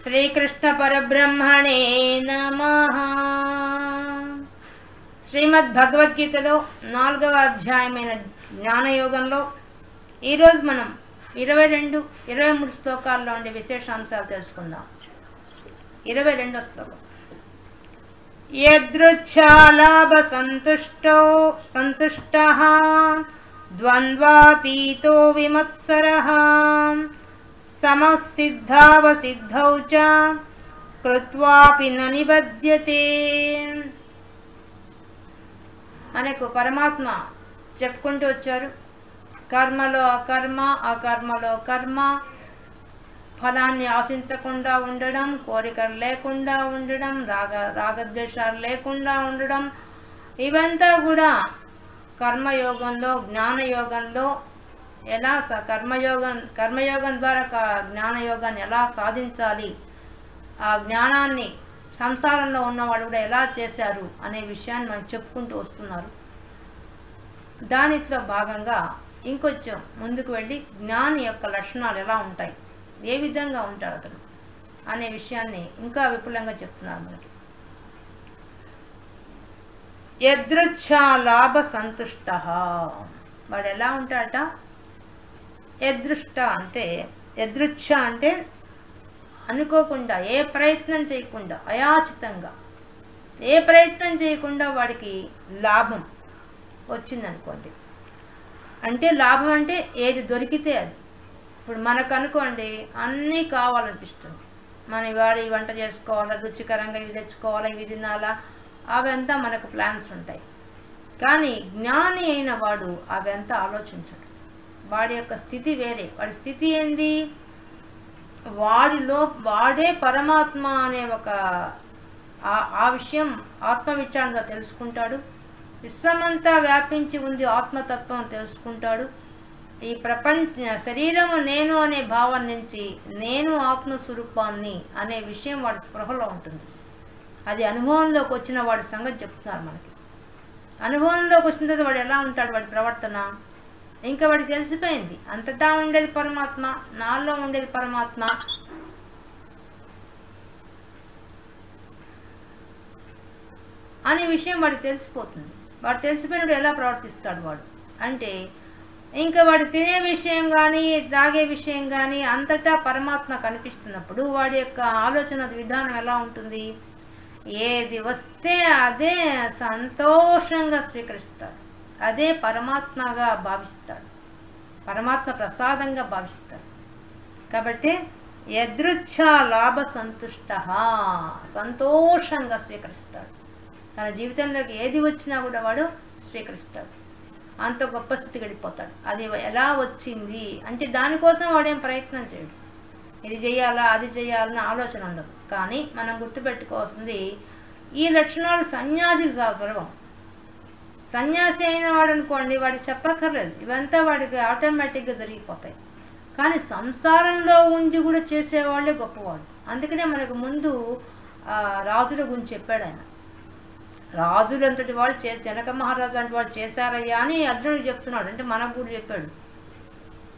శ్రీకృష్ణ పరబ్రహ్మణే నమః. శ్రీమద్ భగవద్గీతలో 4వ అధ్యాయమైన జ్ఞానయోగంలో ఈరోజు మనం 22, 23 శ్లోకాల్లో ఉండే విశేషాంశాలు తెలుసుకుందాం. 22వ శ్లోకం. యదృచ్ఛాలాభ సంతుష్టః ద్వంద్వాతీతో విమత్సరః సమసిద్ధావసిద్ధౌ చ కృత్వాపి న నిబధ్యతే. మనకు పరమాత్మ చెప్పుకుంటూ వచ్చారు, కర్మలో అకర్మ, అకర్మలో కర్మ, ఫలాన్ని ఆశించకుండా ఉండడం, కోరికలు లేకుండా ఉండడం, రాగద్వేషాలు లేకుండా ఉండడం, ఇవంతా కూడా కర్మయోగంలో జ్ఞానయోగంలో ఎలా కర్మయోగం ద్వారా జ్ఞానయోగాన్ని ఎలా సాధించాలి, ఆ జ్ఞానాన్ని సంసారంలో ఉన్నవాళ్ళు కూడా ఎలా చేశారు అనే విషయాన్ని మనం చెప్పుకుంటూ వస్తున్నారు. దానిలో భాగంగా ఇంకొంచెం ముందుకు వెళ్ళి జ్ఞాని యొక్క లక్షణాలు ఎలా ఉంటాయి, ఏ విధంగా ఉంటాడు అతను అనే విషయాన్ని ఇంకా విపులంగా చెప్తున్నారు మనకి. యదృచ్ఛాలాభ సంతుష్టః, వాడు ఎలా ఉంటాడట? యదృచ్ఛ అంటే అనుకోకుండా, ఏ ప్రయత్నం చేయకుండా, అయాచితంగా ఏ ప్రయత్నం చేయకుండా వాడికి లాభం వచ్చిందనుకోండి. అంటే లాభం అంటే ఏది దొరికితే అది. ఇప్పుడు మనకు అనుకోండి అన్నీ కావాలనిపిస్తుంది, మన వాడు ఈ వంట చేసుకోవాలా, రుచికరంగా ఇవి తెచ్చుకోవాలా, ఇవి తినాలా, అవంతా మనకు ప్లాన్స్ ఉంటాయి. కానీ జ్ఞాని అయిన వాడు అవంతా ఆలోచించడు. వాడి యొక్క స్థితి వేరే. వాడి స్థితి ఏంది? వాడే పరమాత్మ అనే ఒక ఆ విషయం ఆత్మవిచారంగా తెలుసుకుంటాడు. విశ్వమంతా వ్యాపించి ఉంది ఆత్మతత్వం తెలుసుకుంటాడు. ఈ శరీరము నేను అనే భావం నుంచి నేను ఆత్మస్వరూపాన్ని అనే విషయం వాడి స్పృహలో ఉంటుంది. అది అనుభవంలోకి వచ్చిన వాడి సంగతి చెప్తున్నారు మనకి. అనుభవంలోకి వచ్చిన తర్వాత వాడు ఎలా ఉంటాడు, వాడి ప్రవర్తన ఇంకా వాడికి తెలిసిపోయింది. అంతటా ఉండేది పరమాత్మ, నాలో ఉండేది పరమాత్మ అనే విషయం వాడికి తెలిసిపోతుంది. వాడు తెలిసిపోయినప్పుడు ఎలా ప్రవర్తిస్తాడు వాడు అంటే, ఇంకా వాడు తినే విషయం కానీ తాగే విషయం కానీ అంతటా పరమాత్మ కనిపిస్తున్నప్పుడు వాడి యొక్క ఆలోచన విధానం ఎలా ఉంటుంది? ఏది వస్తే అదే సంతోషంగా స్వీకరిస్తాడు, అదే పరమాత్మగా భావిస్తాడు, పరమాత్మ ప్రసాదంగా భావిస్తాడు. కాబట్టి యదృచ్ఛా లాభ సంతుష్టః, సంతోషంగా స్వీకరిస్తాడు. తన జీవితంలోకి ఏది వచ్చినా కూడా వాడు స్వీకరిస్తాడు. అంత గొప్ప స్థితి గడిపోతాడు. అది ఎలా వచ్చింది అంటే దానికోసం వాడేం ప్రయత్నం చేయడు. ఇది చేయాలా అది చేయాలన్న ఆలోచన ఉండదు. కానీ మనం గుర్తుపెట్టుకోవాల్సింది, ఈ లక్షణాలు సన్యాసికి సులభం. సన్యాసి అయిన వాడు అనుకోండి, వాడికి చెప్పక్కర్లేదు, ఇవంతా వాడికి ఆటోమేటిక్గా జరిగిపోతాయి. కానీ సంసారంలో ఉండి కూడా చేసేవాళ్ళే గొప్పవాడు. అందుకనే మనకు ముందు రాజుల గురించి చెప్పాడు ఆయన. రాజులు అంతటి వాళ్ళు జనక మహారాజు అంటే వాళ్ళు చేశారయ్యా అని అర్జునుడు చెప్తున్నాడు. అంటే మనకు కూడా చెప్పాడు,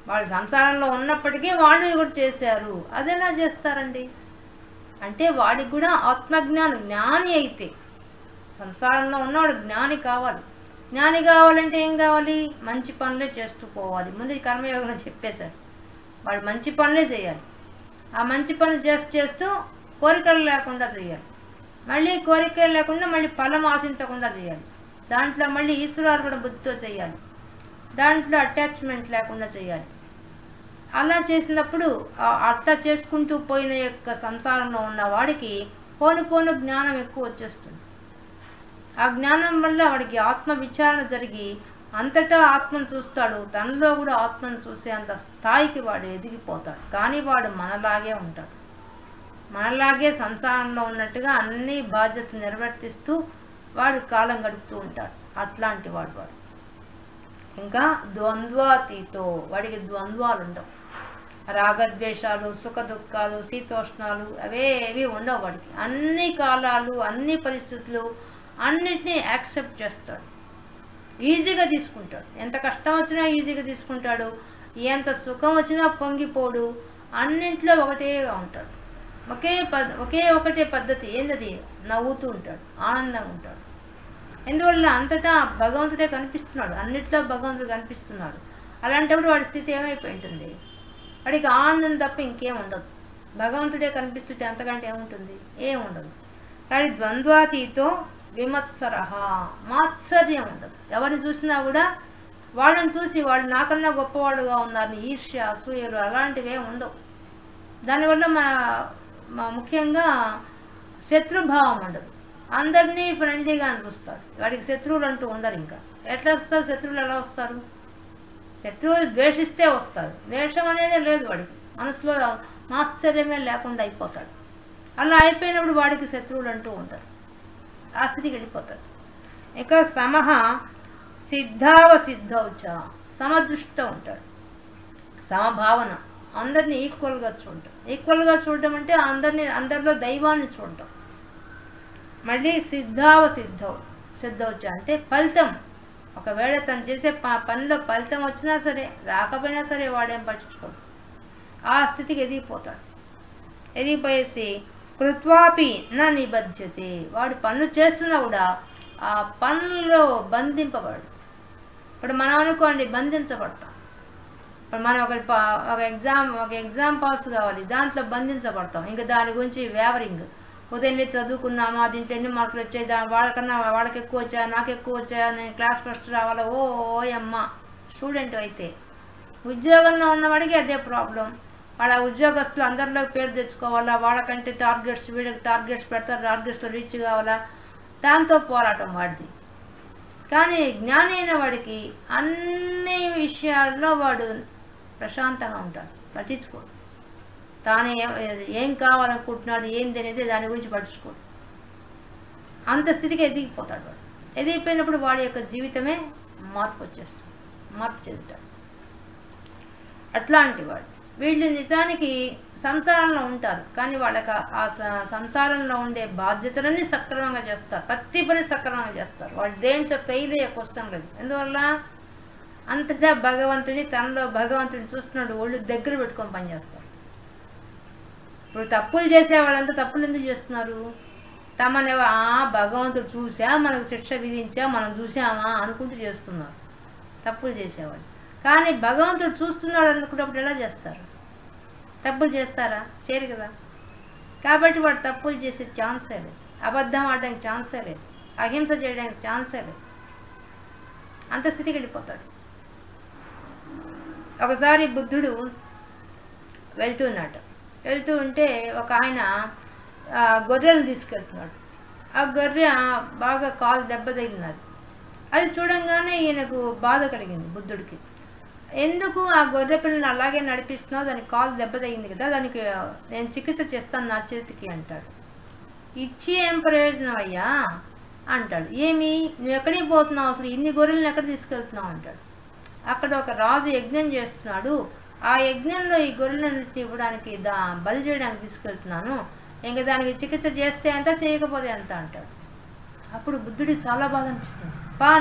వాళ్ళు సంసారంలో ఉన్నప్పటికీ వాళ్ళు కూడా చేశారు. అదెలా చేస్తారండి అంటే వాడికి కూడా జ్ఞాని అయితే, సంసారంలో ఉన్నవాడు జ్ఞాని కావాలి. జ్ఞాని కావాలంటే ఏం కావాలి? మంచి పనులే చేస్తూ పోవాలి. ముందు కర్మయోగంలో చెప్పేశారు, వాడు మంచి పనులే చేయాలి. ఆ మంచి పనులు చేస్తూ కోరికలు లేకుండా చేయాలి. మళ్ళీ కోరికలు లేకుండా మళ్ళీ ఫలం ఆశించకుండా చేయాలి. దాంట్లో మళ్ళీ ఈశ్వరార్పణ బుద్ధితో చేయాలి. దాంట్లో అటాచ్మెంట్ లేకుండా చేయాలి. అలా చేసినప్పుడు అట్లా చేసుకుంటూ పోయిన యొక్క సంసారంలో ఉన్న వాడికి పోను జ్ఞానం ఎక్కువ వచ్చేస్తుంది. ఆ జ్ఞానం వల్ల వాడికి ఆత్మ విచారణ జరిగి అంతటా ఆత్మను చూస్తాడు. తనలో కూడా ఆత్మను చూసే అంత స్థాయికి వాడు ఎదిగిపోతాడు. కానీ వాడు మనలాగే ఉంటాడు. మనలాగే సంసారంలో ఉన్నట్టుగా అన్ని బాధ్యతలు నిర్వర్తిస్తూ వాడు కాలం గడుపుతూ ఉంటాడు. అట్లాంటి వాడు. ఇంకా ద్వంద్వాతీతో, వాడికి ద్వంద్వాలు ఉండవు. రాగద్వేషాలు, సుఖ దుఃఖాలు, శీతోష్ణాలు అవేవి ఉండవు వాడికి. అన్ని కాలాలు, అన్ని పరిస్థితులు అన్నిటినీ యాక్సెప్ట్ చేస్తాడు. ఈజీగా తీసుకుంటాడు. ఎంత కష్టం వచ్చినా ఈజీగా తీసుకుంటాడు. ఎంత సుఖం వచ్చినా పొంగిపోడు. అన్నింట్లో ఒకటేగా ఉంటాడు. ఒకటే పద్ధతి ఏంటది? నవ్వుతూ ఉంటాడు, ఆనందంగా ఉంటాడు. ఎందువల్ల అంతటా భగవంతుడే కనిపిస్తున్నాడు, అన్నిట్లో భగవంతుడు కనిపిస్తున్నాడు. అలాంటప్పుడు వాడి స్థితి ఏమైపోయి ఉంటుంది? వాడికి ఆనందం తప్ప ఇంకేం ఉండదు. భగవంతుడే కనిపిస్తుంటే అంతకంటే ఏముంటుంది? ఏం ఉండదు. కానీ ద్వంద్వాతీతో విమత్సరహ, మాత్సర్యం ఉండదు. ఎవరిని చూసినా కూడా వాళ్ళని చూసి వాళ్ళు నాకన్నా గొప్పవాడుగా ఉన్నారని ఈర్ష్య, అసూయలు అలాంటివే ఉండవు. దానివల్ల ముఖ్యంగా శత్రుభావం ఉండదు. అందరినీ ఫ్రెండ్లీగా అనిపిస్తాడు. వాడికి శత్రువులు అంటూ ఉండరు. ఇంకా ఎట్లా వస్తారు శత్రువులు? ఎలా వస్తారు? శత్రువులు ద్వేషిస్తే వస్తారు. ద్వేషం అనేది లేదు వాడికి. మనసులో మాత్సర్యమే లేకుండా అయిపోతాడు. అలా అయిపోయినప్పుడు వాడికి శత్రువులు అంటూ ఉంటారు. ఆ స్థితికి వెళ్ళిపోతాడు. ఇక సమహ సిద్ధావసిద్ధౌచ, సమదృష్ట ఉంటాడు. సమభావన, అందరినీ ఈక్వల్గా చూడటం. ఈక్వల్గా చూడటం అంటే అందరిలో దైవాన్ని చూడటం. మళ్ళీ సిద్ధౌచ అంటే ఫలితం. ఒకవేళ తను చేసే పనిలో ఫలితం వచ్చినా సరే రాకపోయినా సరే వాడేం పట్టించుకోడు. ఆ స్థితికి ఎదిగిపోతాడు. ఎదిగిపోయేసి కృత్వాపి నా నిబధ్యతే, వాడు పనులు చేస్తున్నా కూడా ఆ పనుల్లో బంధింపబడు. ఇప్పుడు మనం అనుకోండి బంధించబడతాం. ఇప్పుడు మనం ఒక ఎగ్జామ్ పాస్ కావాలి, దాంట్లో బంధించబడతాం. ఇంకా దాని గురించి వేవరింగ్. ఉదయం చదువుకున్నామా, దీంట్లో ఎన్ని మార్కులు వచ్చాయి, వాళ్ళకి ఎక్కువ వచ్చాయా, నాకు ఎక్కువ వచ్చాయా, నేను క్లాస్ ఫస్ట్ రావాలా, ఓయమ్మ. స్టూడెంట్ అయితే ఉద్యోగంలో ఉన్నవాడికి అదే ప్రాబ్లం. వాడు ఆ ఉద్యోగస్తులు అందరిలో పేరు తెచ్చుకోవాలా, వాళ్ళకంటే టార్గెట్స్, వీళ్ళకి టార్గెట్స్ పెడతారు, టార్గెట్స్లో రీచ్ కావాలా, దాంతో పోరాటం వాడిది. కానీ జ్ఞాని అయిన వాడికి అన్ని విషయాల్లో వాడు ప్రశాంతంగా ఉంటాడు, పట్టించుకోడు. తాను ఏం కావాలనుకుంటున్నాడు ఏంది అనేది దాని గురించి పట్టించుకోడు. అంత స్థితికి ఎదిగిపోతాడు వాడు. ఎదిగిపోయినప్పుడు వాడి యొక్క జీవితమే మార్పు చెందుతాడు. అట్లాంటి వాడు. వీళ్ళు నిజానికి సంసారంలో ఉంటారు, కానీ వాళ్ళకి ఆ సంసారంలో ఉండే బాధ్యతలన్నీ సక్రమంగా చేస్తారు. ప్రతి పని సక్రమంగా చేస్తారు. వాళ్ళు దేంట్లో ఫెయిల్ అయ్యే క్వశ్చన్ లేదు. ఎందువల్ల అంతటా భగవంతుని, తనలో భగవంతుని చూస్తున్నాడు, ఒళ్ళు దగ్గర పెట్టుకొని పనిచేస్తారు. ఇప్పుడు తప్పులు చేసే వాళ్ళంతా తప్పులు ఎందుకు చేస్తున్నారు? తమని భగవంతుడు చూసా, మనకు శిక్ష విధించా, మనం చూసామా అనుకుంటూ చేస్తున్నారు తప్పులు చేసేవాళ్ళు. కానీ భగవంతుడు చూస్తున్నాడు అనుకున్నప్పుడు ఎలా చేస్తారు? తప్పులు చేస్తారా? చేయరు కదా. కాబట్టి వాడు తప్పులు చేసే ఛాన్సే లేదు, అబద్ధం ఆడడానికి ఛాన్సే లేదు, అహింస చేయడానికి ఛాన్సే లేదు. అంత స్థితికి వెళ్ళిపోతాడు. ఒకసారి బుద్ధుడు వెళ్తూ ఉంటే ఒక ఆయన గొర్రెలను తీసుకెళ్తున్నాడు. ఆ గొర్రె బాగా కాలు దెబ్బ తగిలినది. అది చూడంగానే ఈయనకు బాధ కలిగింది బుద్ధుడికి. ఎందుకు ఆ గొర్రె పిల్లని అలాగే నడిపిస్తున్నావు, దానికి కాలు దెబ్బ తగింది కదా, దానికి నేను చికిత్స చేస్తాను నా చేతికి అంటాడు. ఇచ్చి ఏం ప్రయోజనం అయ్యా అంటాడు. ఏమి నువ్వు ఎక్కడికి పోతున్నావు, అసలు ఇన్ని గొర్రెలను ఎక్కడ తీసుకెళ్తున్నావు అంటాడు. అక్కడ ఒక రాజు యజ్ఞం చేస్తున్నాడు, ఆ యజ్ఞంలో ఈ గొర్రెలన్నింటినీ ఇవ్వడానికి బలి చేయడానికి తీసుకెళ్తున్నాను, ఇంకా దానికి చికిత్స చేస్తే ఎంత, చేయకపోతే ఎంత అంటాడు. అప్పుడు బుద్ధుడికి చాలా బాధ అనిపిస్తుంది.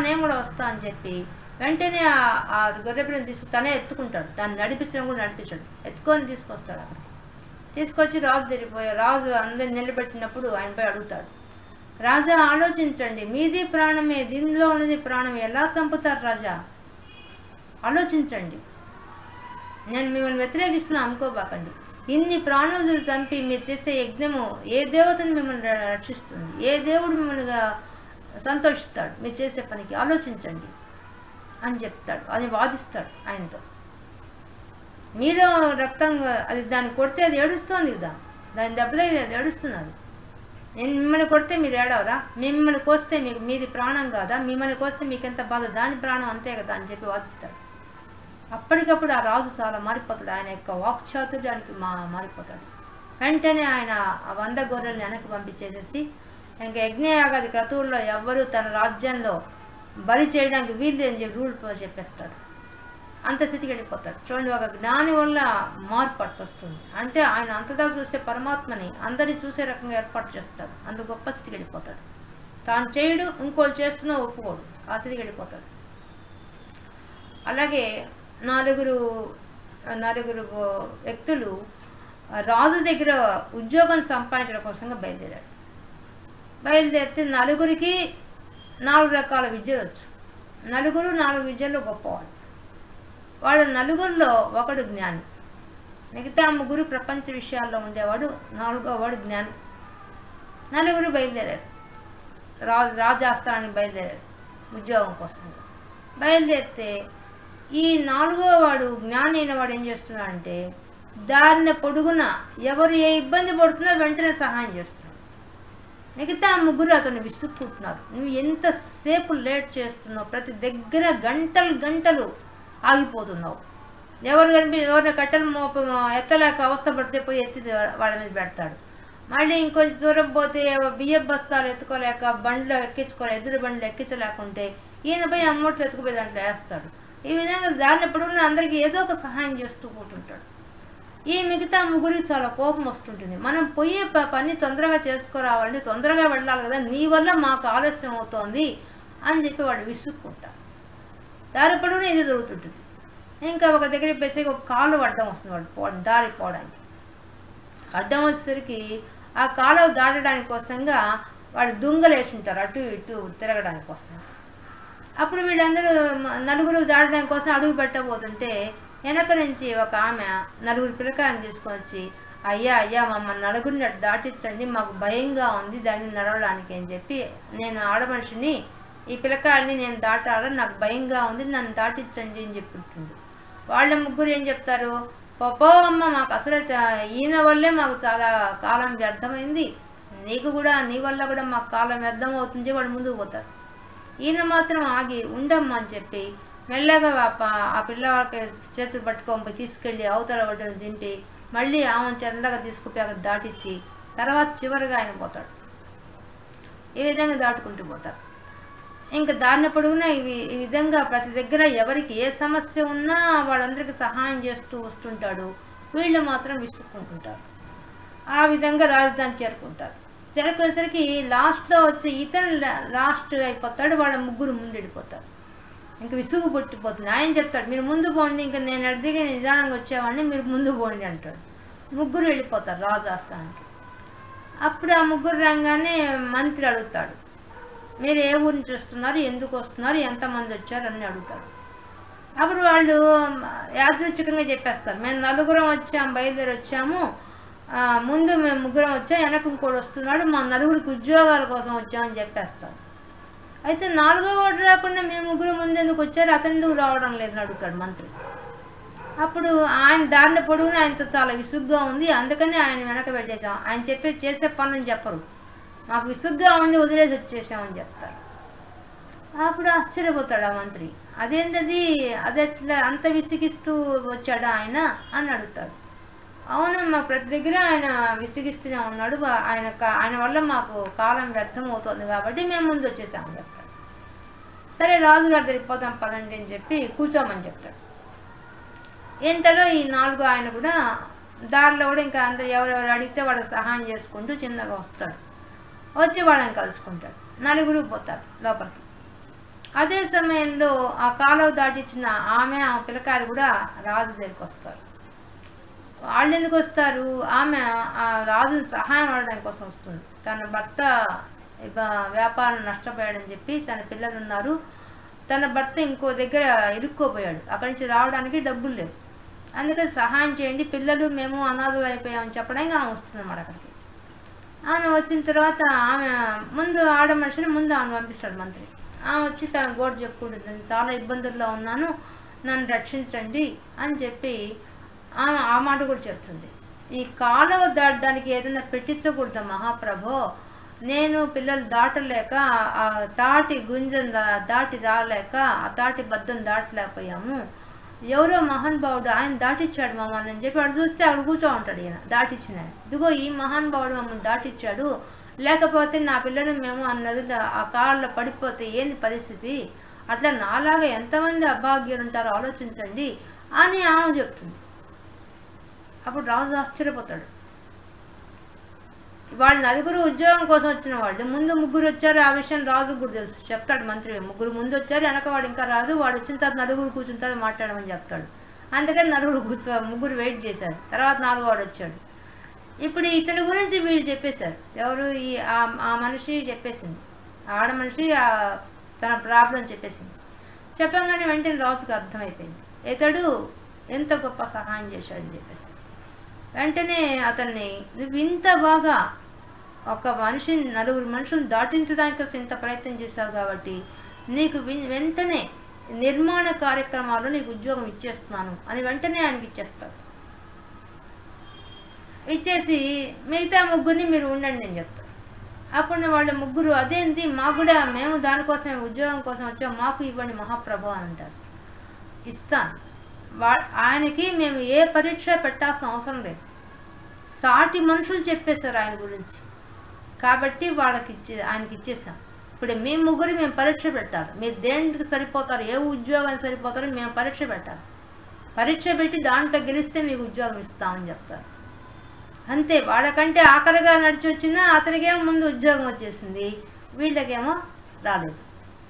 నేను కూడా వస్తా అని చెప్పి వెంటనే ఆ గొర్రె పిల్లని తనే ఎత్తుకుంటాడు. దాన్ని నడిపించడం కూడా నడిపించాడు, ఎత్తుకొని తీసుకొస్తాడు. అక్కడ తీసుకొచ్చి రాజు అందరిని నిలబెట్టినప్పుడు ఆయనపై అడుగుతాడు, రాజా ఆలోచించండి, మీది ప్రాణమే, దీనిలో ఉన్నది ప్రాణమే, ఎలా చంపుతారు రాజా, ఆలోచించండి, నేను మిమ్మల్ని వ్యతిరేకిస్తున్నా అనుకోబాకండి. ఇన్ని ప్రాణులు చంపి మీరు చేసే యజ్ఞము ఏ దేవతను మిమ్మల్ని రక్షిస్తుంది, ఏ దేవుడు మిమ్మల్ని సంతోషిస్తాడు మీరు చేసే పనికి, ఆలోచించండి అని చెప్తాడు. అది వాదిస్తాడు ఆయనతో. మీలో రక్తంగా అది దాన్ని కొడితే అది ఏడుస్తోంది కదా, దాని దెబ్బతగిలి అది ఏడుస్తున్నది. నేను మిమ్మల్ని కొడితే మీరు ఏడవరా, మిమ్మల్ని కోస్తే మీది ప్రాణం కాదా, మిమ్మల్ని కోస్తే మీకు ఎంత బాధ, దాని ప్రాణం అంతే కదా అని చెప్పి వాదిస్తాడు. అప్పటికప్పుడు ఆ రాజు చాలా మారిపోతాడు, ఆయన యొక్క వాక్చాతుర్యానికి మారిపోతాడు. వెంటనే ఆయన ఆ 100 గొర్రెల్ని వెనక్కి పంపించేసేసి ఇంకా యజ్ఞయాగాది క్రతువుల్లో ఎవ్వరూ తన రాజ్యంలో బలి చేయడానికి వీలు అని చెప్పి రూల్ చెప్పేస్తాడు. అంత స్థితికి వెళ్ళిపోతాడు. చూడండి, ఒక జ్ఞాని వల్ల మార్పు వస్తుంది. అంటే ఆయన అంతగా చూసే పరమాత్మని అందరినీ చూసే రకంగా ఏర్పాటు చేస్తాడు. అంత గొప్ప స్థితికి వెళ్ళిపోతాడు. తాను చేయడు, ఇంకోళ్ళు చేస్తున్నా ఒప్పుకోడు, ఆ స్థితికి వెళ్ళిపోతాడు. అలాగే నలుగురు వ్యక్తులు రాజు దగ్గర ఉద్యోగం సంపాదించడం కోసంగా బయలుదేరాడు. బయలుదేరితే నలుగురికి 4 రకాల విద్యలు వచ్చు. నలుగురు 4 విద్యల్లో గొప్పవాళ్ళు. వాళ్ళ నలుగురిలో ఒకడు జ్ఞాని, మిగతా 3 ప్రపంచ విషయాల్లో ఉండేవాడు, 4వ వాడు జ్ఞాని. నలుగురు బయలుదేరారు, రాజాస్థానానికి బయలుదేరారు ఉద్యోగం కోసం. బయలుదేరితే ఈ 4వ వాడు జ్ఞాని అయిన వాడు ఏం చేస్తున్నాడంటే దారిన పొడుగున ఎవరు ఏ ఇబ్బంది పడుతున్నారో వెంటనే సహాయం చేస్తున్నాడు. మిగతా 3 అతను విసుక్కుంటున్నారు, నువ్వు ఎంతసేపు లేట్ చేస్తున్నావు, ప్రతి దగ్గర గంటలు ఆగిపోతున్నావు, ఎవరిని కట్టెలు ఎత్తలేక అవస్థ పడితే పోయి ఎత్తి వాళ్ళ మీద పెడతాడు. మళ్ళీ ఇంకొంచెం దూరం పోతే బియ్యం బస్తాలు ఎత్తుకోలేక బండ్లు ఎక్కించుకోలే, ఎదురు బండ్లు ఎక్కించలేకుంటే ఈయన పోయి అమ్మోట్లు ఎత్తుకుపోయి దాంట్లో వేస్తాడు. ఈ విధంగా దాన్ని ఎప్పుడున్న అందరికీ ఏదో ఒక సహాయం చేస్తూ కూర్చుంటాడు. ఈ మిగతా 3కి చాలా కోపం వస్తుంటుంది, మనం పోయే పని తొందరగా చేసుకురావాలని, తొందరగా వెళ్ళాలి కదా, నీ వల్ల మాకు ఆలస్యం అవుతోంది అని చెప్పి వాడు విసుక్కుంటారు. దారి పొడవునా ఇది జరుగుతుంటుంది. ఇంకా ఒక దగ్గర బేసిక్ ఒక కాలువ అడ్డం వస్తుంది వాడు దారి పోవడానికి. అడ్డం వచ్చేసరికి ఆ కాలువ దాటడానికి కోసంగా వాడు దుంగలు వేసి ఉంటారు అటు ఇటు తిరగడానికి కోసం. అప్పుడు వీళ్ళందరూ నలుగురు దాటడానికి కోసం అడుగు పెట్టబోతుంటే వెనక నుంచి ఒక ఆమె 4 పిల్లకాయలను తీసుకొని వచ్చి, అయ్యా మమ్మల్ని నలుగురిని దాటించండి, మాకు భయంగా ఉంది దాన్ని నడవడానికి అని చెప్పి, నేను ఆడమనిషిని, ఈ పిల్లకాయల్ని నేను దాటాలని నాకు భయంగా ఉంది, నన్ను దాటించండి అని చెప్తుంది. వాళ్ళ 3 ఏం చెప్తారు, పో అమ్మ, మాకు అసలు ఈయన వల్లే మాకు చాలా కాలం వ్యర్థమైంది, నీ వల్ల కూడా మాకు కాలం వ్యర్థం అవుతుంది. వాడు ముందుకు పోతారు. ఈయన మాత్రం ఆగి ఉండమ్మా అని చెప్పి మెల్లగా ఆ పిల్లవాళ్ళకి చేతులు పట్టుకొని తీసుకెళ్ళి అవతల ఒడ్డును దింపి మళ్ళీ ఆమెను చల్లగా తీసుకుపోయి అక్కడ దాటించి తర్వాత చివరిగా ఆయన పోతాడు. ఈ విధంగా దాటుకుంటూ పోతారు. ఇంకా దారిన పొడుగునా ఈ విధంగా ప్రతి దగ్గర ఎవరికి ఏ సమస్య ఉన్నా వాళ్ళందరికీ సహాయం చేస్తూ వస్తుంటాడు. వీళ్ళు మాత్రం విసుక్కుంటుంటారు. ఆ విధంగా రాజధాని చేరుకుంటారు. చేరుకునేసరికి లాస్ట్లో వచ్చి ఇతను లాస్ట్ అయిపోతాడు, వాళ్ళ 3 ముందు వెళ్ళిపోతారు. ఇంక విసుగు పుట్టిపోతుంది. ఆయన చెప్తాడు, మీరు ముందు పోండి, ఇంకా నేను అడిగి నిదానంగా వచ్చేవాడిని, మీరు ముందు పోండి అంటాడు. 3 వెళ్ళిపోతారు రాజు ఆస్థానానికి. అప్పుడు ఆ 3 రాగానే మంత్రి అడుగుతాడు, మీరు ఏ ఊరి నుంచి వస్తున్నారు, ఎందుకు వస్తున్నారు, ఎంతమంది వచ్చారు అని అడుగుతారు. అప్పుడు వాళ్ళు యాదృచ్ఛికంగా చెప్పేస్తారు, మేము 4 వచ్చాము, బయలుదేరి వచ్చాము, ముందు మేము 3 వచ్చాం, వెనక ఇంకోటి వస్తున్నాడు, మా 4కి ఉద్యోగాల కోసం వచ్చామని చెప్పేస్తారు. అయితే 4వ వాడు రాకుండా మేము 3 ముందెందుకు వచ్చారు, అతను ఎందుకు రావడం లేదని అడుగుతాడు మంత్రి. అప్పుడు ఆయన దారిన పొడుగున ఆయనతో చాలా విసుగ్గా ఉంది, అందుకని ఆయన వెనక పెట్టేసాం, ఆయన చేసే పనులని చెప్పరు, మాకు విసుగ్గా ఉండి వదిలేసి వచ్చేసామని చెప్తారు. అప్పుడు ఆశ్చర్యపోతాడు ఆ మంత్రి, అదెట్లా అంత విసిగిస్తూ వచ్చాడా ఆయన అని అడుగుతాడు. అవునమ్మా, ప్రతి దగ్గర ఆయన విసిగిస్తూనే ఉన్నాడు, ఆయన వల్ల మాకు కాలం వ్యర్థం అవుతుంది కాబట్టి మేము ముందు వచ్చేసామని చెప్తాడు. సరే రాజుగారి దగ్గరికి పోతాం పదండి అని చెప్పి కూర్చోమని చెప్తాడు. ఇంతలో ఈ 4 ఆయన కూడా దారిలో కూడా ఇంకా అందరు ఎవరెవరు అడిగితే వాళ్ళకి సహాయం చేసుకుంటూ చిన్నగా వస్తాడు. వచ్చి వాళ్ళని కలుసుకుంటాడు. 4 పోతారు లోపలికి. అదే సమయంలో ఆ కాలువ దాటించిన ఆమె పిల్లకాయలు కూడా రాజు దగ్గరికి వస్తారు. వాళ్ళు ఎందుకు వస్తారు, ఆమె ఆ రాజుని సహాయం అడగడానికి కోసం వస్తుంది. తన భర్త వ్యాపారం నష్టపోయాడని చెప్పి తన పిల్లలు ఉన్నారు, తన భర్త ఇంకో దగ్గర ఇరుక్కోపోయాడు, అక్కడి నుంచి రావడానికి డబ్బులు లేవు, అందుకని సహాయం చేయండి, పిల్లలు మేము అనాథలు అయిపోయామని చెప్పడానికి ఆమె వస్తుందన్నమాట అక్కడికి. ఆమె వచ్చిన తర్వాత ఆమె ముందు ఆడ మనిషిని ముందు ఆమె పంపిస్తాడు మంత్రి. ఆమె వచ్చి తన గోడు చెప్పుకుంటుంది, చాలా ఇబ్బందుల్లో ఉన్నాను, నన్ను రక్షించండి అని చెప్పి ఆమె ఆ మాట కూడా చెప్తుంది. ఈ కాలువ దాటడానికి ఏదైనా పెట్టించకూడదు మహాప్రభో, నేను పిల్లలు దాటలేక ఆ తాటి గుంజను దాటి రాలేక ఆ తాటి బద్దను దాటలేకపోయాము, ఎవరో మహానుభావుడు ఆయన దాటిచ్చాడు మమ్మల్ని అని చెప్పి వాడు చూస్తే అక్కడ కూర్చో ఉంటాడు. ఈయన దాటిచ్చిన ఇదిగో ఈ మహానుభావుడు మమ్మల్ని దాటిచ్చాడు, లేకపోతే నా పిల్లలు మేము అన్నది ఆ కాళ్ళలో పడిపోతే ఏంది పరిస్థితి, అట్లా నాలాగా ఎంతమంది అభాగ్యులు ఉంటారో ఆలోచించండి అని ఆమె చెప్తుంది. అప్పుడు రాజు ఆశ్చర్యపోతాడు. వాళ్ళు 4 ఉద్యోగం కోసం వచ్చిన వాళ్ళు, ముందు 3 వచ్చారు, ఆ విషయం రాజు కూడా తెలుసు, చెప్తాడు మంత్రి. 3 ముందు వచ్చారు, వెనక వాడు ఇంకా రాదు, వాడు వచ్చిన తర్వాత 4 కూర్చున్న తర్వాత మాట్లాడమని చెప్తాడు. అందుకని 4 3 వెయిట్ చేశారు. తర్వాత 4వ వాడు వచ్చాడు. ఇప్పుడు ఇతని గురించి వీళ్ళు చెప్పేశారు. ఎవరు? ఆ మనిషి చెప్పేసింది, ఆడ మనిషి తన ప్రాబ్లం చెప్పేసింది. చెప్పగానే వెంటనే రాజుకు అర్థమైపోయింది ఇతడు ఎంత గొప్ప సహాయం చేశాడని చెప్పేసి. వెంటనే అతన్ని, నువ్వు ఇంత బాగా ఒక మనిషిని, నలుగురు మనుషులను దాటించడానికి ఇంత ప్రయత్నం చేశావు కాబట్టి నీకు వెంటనే నిర్మాణ కార్యక్రమాల్లో నీకు ఉద్యోగం ఇచ్చేస్తున్నాను అని వెంటనే ఆయనకి ఇచ్చేస్తాడు. ఇచ్చేసి మిగతా ముగ్గురిని మీరు ఉండండి అని చెప్తారు. అప్పుడు వాళ్ళ ముగ్గురు, అదేంటి మాకు కూడా, మేము దానికోసమే ఉద్యోగం కోసం వచ్చాము, మాకు ఇవ్వండి మహాప్రభు అని అంటారు. ఇస్తాను. ఆయనకి మేము ఏ పరీక్ష పెట్టాల్సిన అవసరం లేదు, సాటి మనుషులు చెప్పేశారు ఆయన గురించి కాబట్టి ఆయనకి ఇచ్చేసాం. ఇప్పుడు మేము ముగ్గురు మేము పరీక్ష పెట్టాలి, మీరు దేనికి సరిపోతారు, ఏ ఉద్యోగానికి సరిపోతారో మేము పరీక్ష పెట్టాలి, పరీక్ష పెట్టి దాంట్లో గెలిస్తే మీకు ఉద్యోగం ఇస్తామని చెప్తారు. అంతే. వాళ్ళకంటే ఆఖరిగా నడిచి వచ్చినా అతనికేమో ముందు ఉద్యోగం వచ్చేసింది, వీళ్ళకేమో రాలేదు.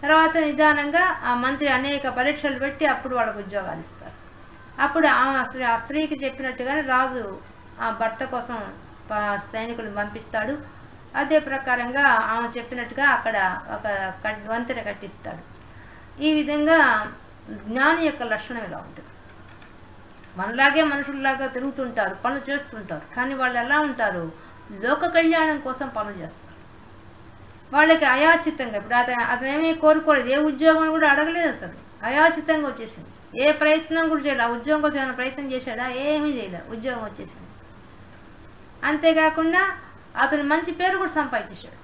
తర్వాత నిదానంగా ఆ మంత్రి అనేక పరీక్షలు పెట్టి అప్పుడు వాళ్ళకు ఉద్యోగాలు ఇస్తారు. అప్పుడు ఆ స్త్రీకి చెప్పినట్టుగానే రాజు ఆ భర్త కోసం సైనికులను పంపిస్తాడు. అదే ప్రకారంగా ఆమె చెప్పినట్టుగా అక్కడ ఒక వంతెన కట్టిస్తాడు. ఈ విధంగా జ్ఞాని యొక్క లక్షణం ఇలా ఉంటుంది. మనలాగే మనుషుల్లాగా తిరుగుతుంటారు, పనులు చేస్తుంటారు, కానీ వాళ్ళు ఎలా ఉంటారు? లోక కళ్యాణం కోసం పనులు చేస్తారు. వాళ్ళకి అయాచితంగా, ఇప్పుడు అతనేమీ కోరుకోలేదు, ఏ ఉద్యోగం కూడా అడగలేదు, అసలు అయాచితంగా వచ్చేసింది. ఏ ప్రయత్నం కూడా చేయలేదు. ఆ ఉద్యోగం కోసం ఏమైనా ప్రయత్నం చేశాడా? ఏమీ చేయలేదు, ఉద్యోగం వచ్చేసింది. అంతేకాకుండా అతను మంచి పేరు కూడా సంపాదించాడు,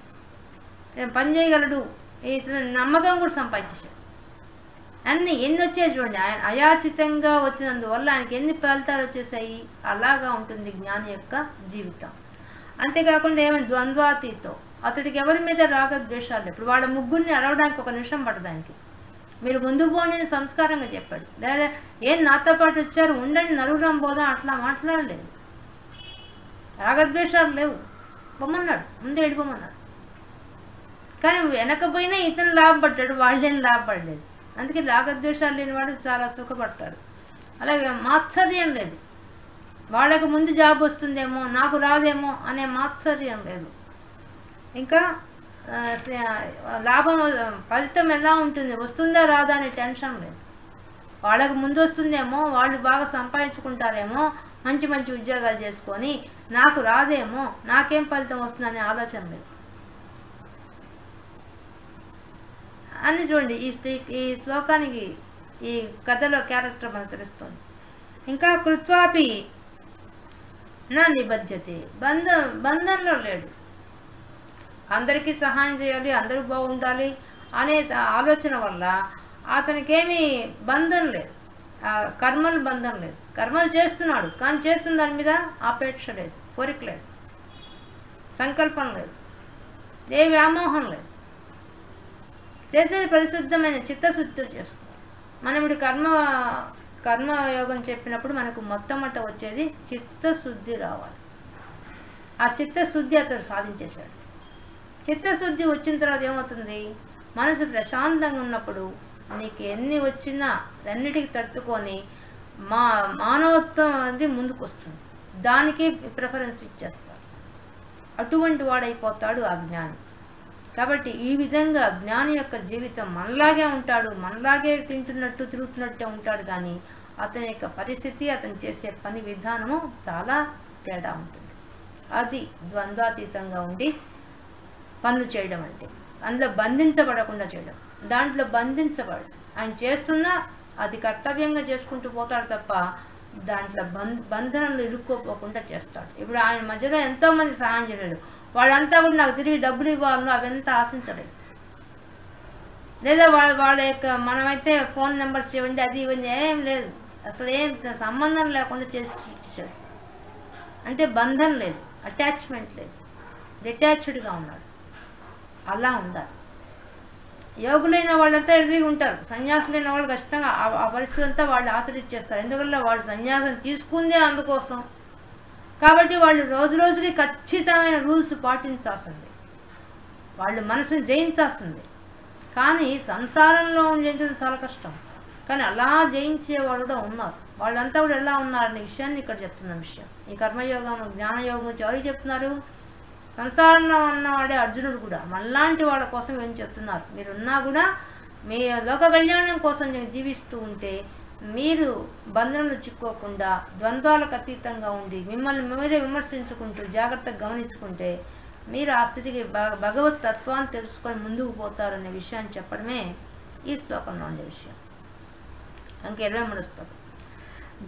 పని చేయగలడు, ఇతను నమ్మకం కూడా సంపాదించాడు. అన్నీ ఎన్ని వచ్చాయి చూడండి. ఆయన అయాచితంగా వచ్చినందువల్ల ఆయనకి ఎన్ని ఫలితాలు వచ్చేసాయి. అలాగా ఉంటుంది జ్ఞాని యొక్క జీవితం. అంతేకాకుండా ఏమైనా ద్వంద్వాతీతో, అతడికి ఎవరి మీద రాగద్వేషాలు. ఇప్పుడు వాళ్ళ ముగ్గురిని అరవడానికి ఒక నిమిషం పడదానికి, మీరు ముందు పోని సంస్కారంగా చెప్పాడు. లేదా ఏం నాతో పాటు వచ్చారు, ఉండండి నలుగురం పోదాం, అట్లా మాట్లాడలేదు. రాగద్వేషాలు లేవు, పొమ్మన్నాడు, ముందే వెళ్ళిపోమన్నాడు. కానీ వెనకపోయినా ఇతను లాభపడ్డాడు, వాళ్ళేం లాభపడలేదు. అందుకే రాగద్వేషాలు లేనివాడు చాలా సుఖపడతాడు. అలాగే మాత్సర్యం లేదు, వాళ్ళకు ముందు జాబ్ వస్తుందేమో నాకు రాదేమో అనే మాత్సర్యం లేదు. ఇంకా లాభం ఫలితం ఎలా ఉంటుంది, వస్తుందా రాదా అనే టెన్షన్ లేదు. వాళ్ళకు ముందు వస్తుందేమో, వాళ్ళు బాగా సంపాదించుకుంటారేమో, మంచి మంచి ఉద్యోగాలు చేసుకొని, నాకు రాదేమో, నాకేం ఫలితం వస్తుందనే ఆలోచన లేదు అని. చూడండి, ఈ శ్లోకానికి ఈ కథలో క్యారెక్టర్ మనకు తెలుస్తుంది. ఇంకా కృత్వాపి నా నిబధ్యతే, బంధంలో లేడు. అందరికీ సహాయం చేయాలి, అందరూ బాగుండాలి అనే ఆలోచన వల్ల అతనికేమీ బంధం లేదు, కర్మలు బంధం లేదు. కర్మలు చేస్తున్నాడు, కానీ చేస్తున్న దాని మీద ఆపేక్ష లేదు, కోరిక లేదు, సంకల్పం లేదు, ఏ వ్యామోహం లేదు. చేసేది పరిశుద్ధమైన చిత్తశుద్ధితో చేస్తుంది. మనం ఇప్పుడు కర్మయోగం చెప్పినప్పుడు మనకు మొట్టమొదట వచ్చేది చిత్తశుద్ధి రావాలి. ఆ చిత్తశుద్ధి అతను సాధించేశాడు. చిత్తశుద్ధి వచ్చిన తర్వాత ఏమవుతుంది? మనసు ప్రశాంతంగా ఉన్నప్పుడు నీకు ఎన్ని వచ్చినా అన్నిటికీ తట్టుకొని మానవత్వం అనేది ముందుకు వస్తుంది, దానికి ప్రిఫరెన్స్ ఇచ్చేస్తాడు. అటువంటి వాడైపోతాడు ఆ జ్ఞాని. కాబట్టి ఈ విధంగా జ్ఞాని యొక్క జీవితం మనలాగే ఉంటాడు, మనలాగే తింటున్నట్టు తిరుగుతున్నట్టే ఉంటాడు, కానీ అతని యొక్క పరిస్థితి, అతను చేసే పని విధానము చాలా తేడా ఉంటుంది. అది ద్వంద్వాతీతంగా ఉండి పనులు చేయడం అంటే, అందులో బంధించబడకుండా చేయడం. దాంట్లో బంధించబడు, ఆయన చేస్తున్నా అది కర్తవ్యంగా చేసుకుంటూ పోతాడు తప్ప దాంట్లో బంధనంలో ఇరుక్కోపోకుండా చేస్తాడు. ఇప్పుడు ఆయన మధ్యలో ఎంతోమంది సహాయం చేయలేడు, వాళ్ళంతా కూడా నాకు తిరిగి డబ్బులు ఇవ్వాలను అవంతా ఆశించలేదు. లేదా వాళ్ళ యొక్క మనమైతే ఫోన్ నెంబర్స్ ఇవ్వండి, అది ఇవ్వండి, ఏం లేదు, అసలు ఏం సంబంధం లేకుండా చేసి ఇచ్చాడు. అంటే బంధం లేదు, అటాచ్మెంట్ లేదు, డిటాచ్డ్గా ఉన్నాడు. అలా ఉండాలి. యోగులైన వాళ్ళంతా ఎదురుగా ఉంటారు, సన్యాసులైన వాళ్ళు ఖచ్చితంగా ఆ పరిస్థితి అంతా వాళ్ళు ఆచరించేస్తారు. ఎందువల్ల వాళ్ళు సన్యాసం తీసుకుందే అందుకోసం. కాబట్టి వాళ్ళు రోజు రోజుకి ఖచ్చితమైన రూల్స్ పాటించాల్సింది, వాళ్ళు మనసుని జయించాల్సింది. కానీ సంసారంలో జయించడం చాలా కష్టం. కానీ అలా జయించేవాళ్ళు కూడా ఉన్నారు. వాళ్ళంతా కూడా ఎలా ఉన్నారనే విషయాన్ని ఇక్కడ చెప్తున్న విషయం. ఈ కర్మయోగం జ్ఞానయోగం గురించి ఎవరికి చెప్తున్నారు? సంసారంలో ఉన్నవాడే అర్జునుడు కూడా మనలాంటి వాళ్ళ కోసం ఏం చెప్తున్నారు? మీరున్నా కూడా మీ లోక కళ్యాణం కోసం జీవిస్తూ ఉంటే మీరు బంధనలు చిక్కోకుండా ద్వంద్వాలకు అతీతంగా ఉండి మిమ్మల్ని మీరే విమర్శించుకుంటూ జాగ్రత్తగా గమనించుకుంటే మీరు ఆ స్థితికి భగవత్ తత్వాన్ని తెలుసుకొని ముందుకు పోతారనే విషయాన్ని చెప్పడమే ఈ శ్లోకంలో ఉండే విషయం. ఇంకా 23 శ్లోకం.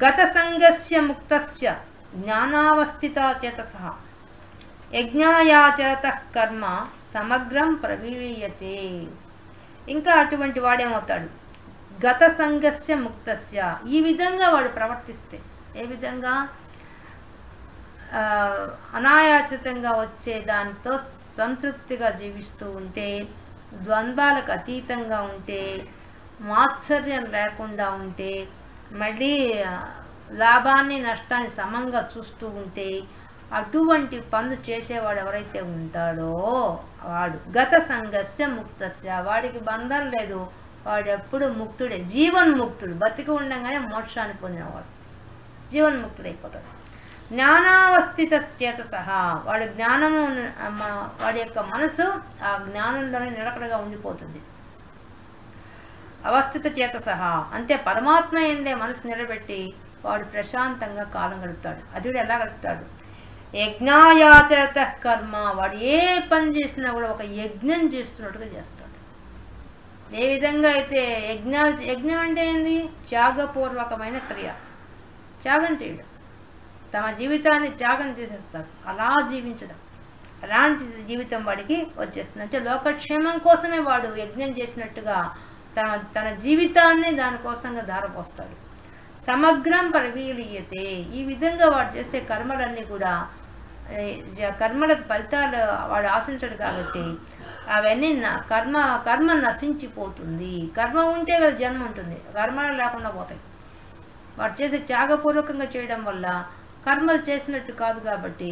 గత సంగస్య ముక్తస్య జ్ఞానావస్థిత చేతసః యజ్ఞాయాచరతః కర్మ సమగ్రం ప్రవీర్యతే. ఇంకా అటువంటి వాడేమవుతాడు? గత సంగస్య ముక్తస్య. ఈ విధంగా వాడు ప్రవర్తిస్తే, ఏ విధంగా? అనాయాచితంగా వచ్చే దానితో సంతృప్తిగా జీవిస్తూ ఉంటే, ద్వంద్వాలకు అతీతంగా ఉంటే, మాత్సర్యం లేకుండా ఉంటే, మళ్ళీ లాభాన్ని నష్టాన్ని సమంగా చూస్తూ ఉంటే, అటువంటి పనులు చేసేవాడు ఎవరైతే ఉంటాడో వాడు గత సంగస్య ముక్తస్య. వాడికి బంధం లేదు, వాడు ఎప్పుడు ముక్తుడే, జీవన్ముక్తుడు. బతికి ఉండగానే మోక్షాన్ని పొందినవాడు జీవన్ముక్తుడైపోతాడు. జ్ఞానావస్థిత చేతసః. వాడి జ్ఞానము, వాడి యొక్క మనసు ఆ జ్ఞానంలోనే నిలకడగా ఉండిపోతుంది. అవస్థిత చేతసః అంటే పరమాత్మ ఎందే మనసు నిలబెట్టి వాడు ప్రశాంతంగా కాలం గడుపుతాడు. అది కూడా ఎలా గడుపుతాడు? యజ్ఞాయాచరత కర్మ. వాడు ఏ పని చేసినా కూడా ఒక యజ్ఞం చేస్తున్నట్టుగా చేస్తాడు. ఏ విధంగా అయితే యజ్ఞం అంటే ఏంది? త్యాగపూర్వకమైన క్రియ, త్యాగం చేయడం, తమ జీవితాన్ని త్యాగం చేసేస్తారు. అలా జీవించడం, అలాంటి జీవితం వాడికి వచ్చేస్తుంది. అంటే లోకక్షేమం కోసమే వాడు యజ్ఞం చేసినట్టుగా తన జీవితాన్ని దానికోసంగా ధారపోస్తాడు. సమగ్రం ప్రవీర్యతే. ఈ విధంగా వాడు చేసే కర్మలన్నీ కూడా కర్మల ఫలితాలు వాడు ఆశించడు కాబట్టి అవన్నీ కర్మ నశించిపోతుంది. కర్మ ఉంటే కదా జన్మ ఉంటుంది, కర్మలు లేకుండా పోతాయి. వాడు చేసే త్యాగపూర్వకంగా చేయడం వల్ల కర్మలు చేసినట్టు కాదు కాబట్టి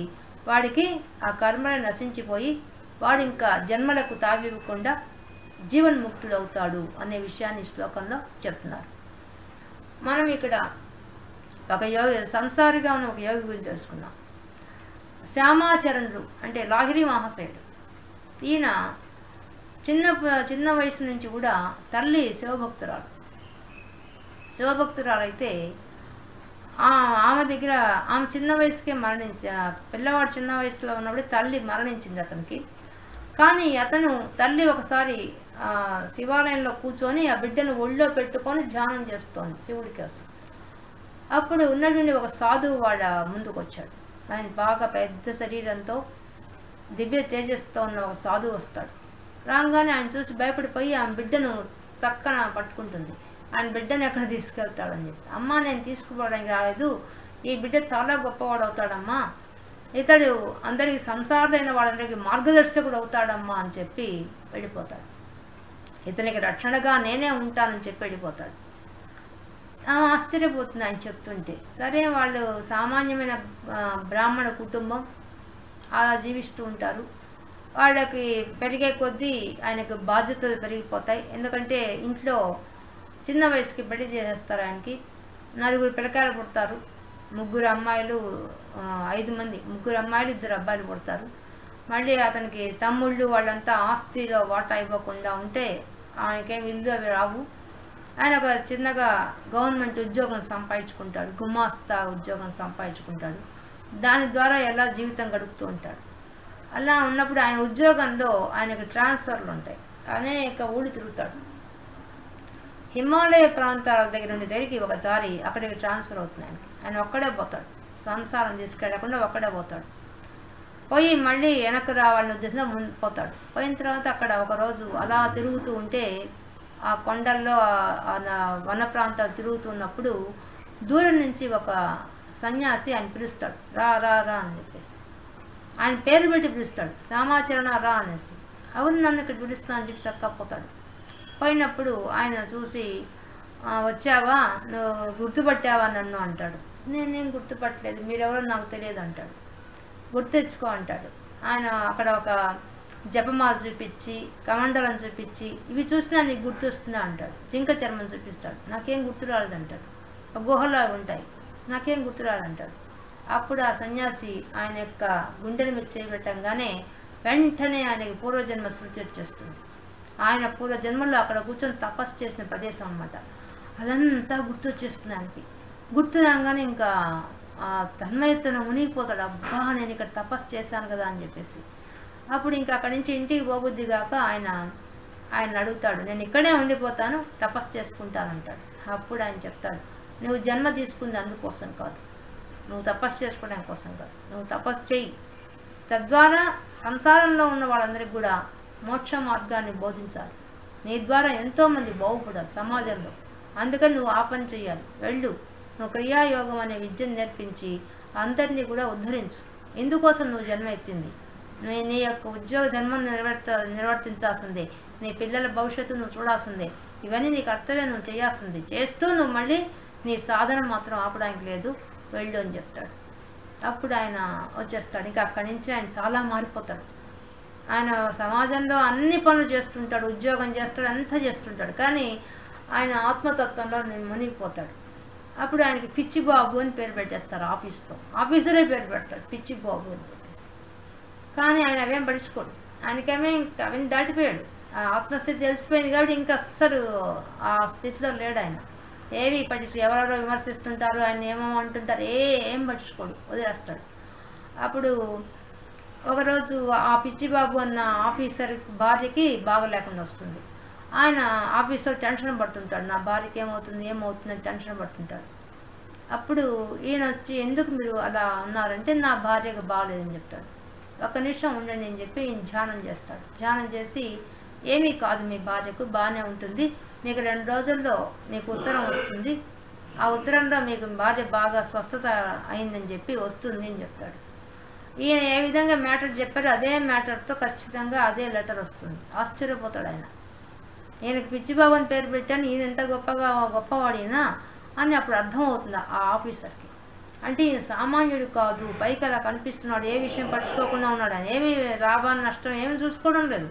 వాడికి ఆ కర్మలు నశించిపోయి వాడు ఇంకా జన్మలకు తావివ్వకుండా జీవన్ముక్తుడు అవుతాడు అనే విషయాన్ని శ్లోకంలో చెప్తున్నారు. మనం ఇక్కడ ఒక సంసారిగా ఉన్న ఒక యోగి గురించి తెలుసుకున్నాం. శ్యామాచరణుడు అంటే లాహిరి మహాశయుడు. ఈయన చిన్న వయసు నుంచి కూడా తల్లి శివభక్తురాలైతే ఆమె దగ్గర ఆమె చిన్న వయసుకే పిల్లవాడు చిన్న వయసులో ఉన్నప్పుడు తల్లి మరణించింది అతనికి. కానీ అతను తల్లి ఒకసారి శివాలయంలో కూర్చొని ఆ బిడ్డను ఒళ్ళో పెట్టుకొని ధ్యానం చేస్తోంది శివుడి కోసం. అప్పుడు ఉన్నటువంటి ఒక సాధువు వాడ ముందుకు వచ్చాడు. ఆయన బాగా పెద్ద శరీరంతో దివ్య తేజస్తో ఉన్న ఒక సాధువు వస్తాడు. రాగానే ఆయన చూసి భయపడిపోయి ఆమె బిడ్డను చక్కన పట్టుకుంటుంది. ఆయన బిడ్డను ఎక్కడ తీసుకెళ్తాడని చెప్పి, అమ్మ నేను తీసుకుపోవడానికి రాలేదు, ఈ బిడ్డ చాలా గొప్పవాడు అవుతాడమ్మా, ఇతడు అందరికి సంసారుడైన వాళ్ళందరికీ మార్గదర్శకుడు అవుతాడమ్మా అని చెప్పి వెళ్ళిపోతాడు. ఇతనికి రక్షణగా నేనే ఉంటానని చెప్పి వెళ్ళిపోతాడు. ఆమె ఆశ్చర్యపోతుంది ఆయన చెప్తుంటే. సరే, వాళ్ళు సామాన్యమైన బ్రాహ్మణ కుటుంబం, అలా జీవిస్తూ ఉంటారు. వాళ్ళకి పెరిగే కొద్దీ ఆయనకు బాధ్యతలు పెరిగిపోతాయి. ఎందుకంటే ఇంట్లో చిన్న వయసుకి పెళ్లి చేసేస్తారు. ఆయనకి 4 పిల్లకాయలు పుడతారు. 3 అమ్మాయిలు 5 మంది, 3 అమ్మాయిలు 2 అబ్బాయిలు పుడతారు. మళ్ళీ అతనికి తమ్ముళ్ళు వాళ్ళంతా ఆస్తిలో వాటా ఇవ్వకుండా ఉంటే ఆయనకేం ఇల్లు అవి రావు. ఆయన ఒక చిన్నగా గవర్నమెంట్ ఉద్యోగం సంపాదించుకుంటాడు, గుమాస్తా ఉద్యోగం సంపాదించుకుంటాడు. దాని ద్వారా ఎలా జీవితం గడుపుతూ ఉంటాడు. అలా ఉన్నప్పుడు ఆయన ఉద్యోగంలో ఆయనకు ట్రాన్స్ఫర్లు ఉంటాయి, అనేక ఊళ్ళు తిరుగుతాడు. హిమాలయ ప్రాంతాల దగ్గర నుండి దగ్గరికి ఒకసారి అక్కడికి ట్రాన్స్ఫర్ అవుతుంది. ఆయన ఒక్కడే పోతాడు, సంసారం తీసుకెళ్ళకుండా ఒక్కడే పోతాడు. పోయి మళ్ళీ వెనక్కి రావాలని ఉద్దేశంలో ముందు పోతాడు. పోయిన తర్వాత అక్కడ ఒకరోజు అలా తిరుగుతూ ఉంటే ఆ కొండల్లో వన ప్రాంతాలు తిరుగుతున్నప్పుడు దూరం నుంచి ఒక సన్యాసి ఆయన పిలుస్తాడు, రా రా రా అని చెప్పేసి. ఆయన పేరు పెట్టి పిలుస్తాడు, శ్యామాచరణ రా అనేసి. ఎవరు నన్ను ఇక్కడ పిలుస్తున్నా అని చెప్పి చక్కపోతాడు. పోయినప్పుడు ఆయన చూసి, వచ్చావా, నువ్వు గుర్తుపట్టావా నన్ను అంటాడు. నేనేం గుర్తుపట్టలేదు, మీరెవరో నాకు తెలియదు అంటాడు. గుర్తు తెచ్చుకో అంటాడు. ఆయన అక్కడ ఒక జపమాల చూపించి కమండలం చూపించి ఇవి చూసినా నీకు గుర్తొస్తుందా అంటాడు. జింక చర్మం చూపిస్తాడు, నాకేం గుర్తు రాలేదంటాడు. గుహలో ఉంటాయి, నాకేం గుర్తు రాలంటాడు. అప్పుడు ఆ సన్యాసి ఆయన యొక్క గుండెల మీద చేయబెట్టంగానే వెంటనే ఆయనకి పూర్వజన్మ స్మృతి వచ్చేస్తుంది. ఆయన పూర్వజన్మలో అక్కడ కూర్చొని తపస్సు చేసిన ప్రదేశం అన్నమాట. అదంతా గుర్తొచ్చేస్తుంది ఆయనకి. గుర్తు రాగానే ఇంకా తన్మయత్తున మునిగిపోతాడు. అబ్బా నేను ఇక్కడ తపస్సు చేశాను కదా అని చెప్పేసి. అప్పుడు ఇంకా అక్కడి నుంచి ఇంటికి పోబుద్ది కాక ఆయన అడుగుతాడు, నేను ఇక్కడే ఉండిపోతాను, తపస్సు చేసుకుంటానంటాడు. అప్పుడు ఆయన చెప్తాడు, నువ్వు జన్మ తీసుకుంది అందుకోసం కాదు, నువ్వు తపస్సు చేసుకోవడం కోసం కాదు, నువ్వు తపస్సు చెయ్యి. తద్వారా సంసారంలో ఉన్న వాళ్ళందరికీ కూడా మోక్ష మార్గాన్ని బోధించాలి. నీ ద్వారా ఎంతోమంది బాగుపడాలి సమాజంలో. అందుకని నువ్వు ఆ పని చెయ్యాలి. వెళ్ళు, నువ్వు క్రియాయోగం అనే విద్యను నేర్పించి అందరినీ కూడా ఉద్ధరించు. ఇందుకోసం నువ్వు జన్మ ఎత్తింది. నీ యొక్క ఉద్యోగ ధర్మం నిర్వర్తించాల్సిందే, నీ పిల్లల భవిష్యత్తు నువ్వు చూడాల్సిందే, ఇవన్నీ నీ కర్తవ్యం నువ్వు చేయాల్సింది. చేస్తూ నువ్వు మళ్ళీ నీ సాధన మాత్రం ఆపడానికి లేదు, వెళ్ళు అని చెప్తాడు. అప్పుడు ఆయన వచ్చేస్తాడు. ఇంకా అక్కడి నుంచి ఆయన చాలా మారిపోతాడు. ఆయన సమాజంలో అన్ని పనులు చేస్తుంటాడు, ఉద్యోగం చేస్తాడు, అంతా చేస్తుంటాడు. కానీ ఆయన ఆత్మతత్వంలో మునిగిపోతాడు. అప్పుడు ఆయనకి పిచ్చి బాబు అని పేరు పెట్టేస్తారు. ఆఫీసరే పేరు పెడతాడు పిచ్చి బాబు అని చెప్పేసి. కానీ ఆయన అవేం పడుచుకోడు. ఆయనకేమే ఇంకా అవన్నీ దాటిపోయాడు. ఆ ఆత్మస్థితి తెలిసిపోయింది కాబట్టి ఇంకా అస్సలు ఆ స్థితిలో లేడు ఆయన. ఏవి ఎవరెవరో విమర్శిస్తుంటారు, ఆయన ఏమో అంటుంటారు, ఏం పట్టించుకోడు, వదిలేస్తాడు. అప్పుడు ఒకరోజు ఆ పిచ్చిబాబు అన్న ఆఫీసర్ భార్యకి బాగలేకుండా వస్తుంది. ఆయన ఆఫీస్లో టెన్షన్ పడుతుంటాడు, నా భార్యకి ఏమవుతుందని టెన్షన్ పడుతుంటాడు. అప్పుడు ఈయన వచ్చి, ఎందుకు మీరు అలా ఉన్నారంటే, నా భార్యకు బాగలేదని చెప్తాడు. ఒక్క నిమిషం ఉండండి అని చెప్పి ఈయన ధ్యానం చేస్తాడు. ధ్యానం చేసి, ఏమీ కాదు, మీ భార్యకు బాగానే ఉంటుంది, మీకు 2 రోజుల్లో మీకు ఉత్తరం వస్తుంది, ఆ ఉత్తరంలో మీకు భార్య బాగా స్వస్థత అయిందని చెప్పి వస్తుంది అని చెప్తాడు. ఈయన ఏ విధంగా మ్యాటర్ చెప్పారో అదే మ్యాటర్తో ఖచ్చితంగా అదే లెటర్ వస్తుంది. ఆశ్చర్యపోతాడు ఆయన. ఈయనకి పిచ్చిబాబు అని పేరు పెట్టాను, ఈయన ఎంత గొప్పవాడినా అని అప్పుడు అర్థమవుతుంది ఆ ఆఫీసర్కి. అంటే ఈయన సామాన్యుడు కాదు, పైకి అలా కనిపిస్తున్నాడు, ఏ విషయం పట్టించుకోకుండా ఉన్నాడు. ఆయన ఏమి లాభాన్ని నష్టం ఏమి చూసుకోవడం లేదు,